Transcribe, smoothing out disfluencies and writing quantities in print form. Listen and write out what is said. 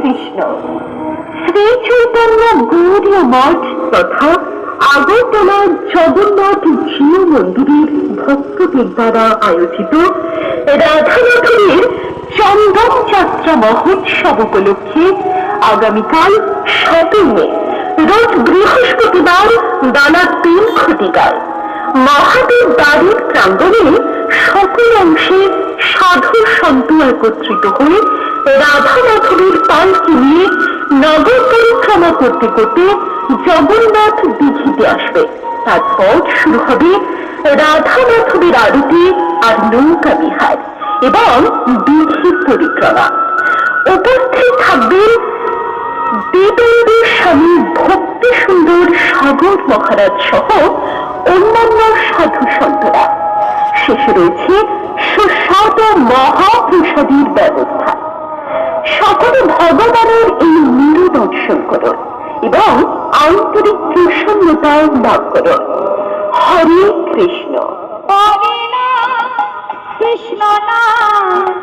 কৃষ্ণ। শ্রী চৈতন্য গৌড়ীয় মঠ তথা আগরতলার জগন্নাথ জিউ মন্দিরের ভক্তদের দ্বারা আয়োজিত রাধা মাধবীর চন্দন যাত্রা মহোৎসব উপলক্ষে আগামীকাল 7 মে রোজ বৃহস্পতিবার বেলা 3 ঘটিকায় মহাদেব বাড়ির প্রাঙ্গণে সকল অংশে সাধু সন্ত একত্রিত হয়ে রাধা মাধবীর পালকি নিয়ে নগর পরিক্রমা করতে করতে জগন্নাথ দিঘিতে আসবে। তারপর শুরু হবে রাধা মাধবীর আরতি আর নৌকা বিহার এবং দিঘির পরিক্রমা। উপস্থিত থাকবেন দেবেন্দ্র স্বামী ভক্তি সুন্দর সাগর মহারাজ সহ অন্যান্য সাধু সন্তরা। শেষে রয়েছে সুস্বাদু মহাপ্রসাদের ব্যবস্থা। সকলে ভগবানের এই লীলা দর্শন করুন এবং আন্তরিক প্রসন্নতা লাভ করুন। হরে কৃষ্ণ। হরে নাম কৃষ্ণ নাম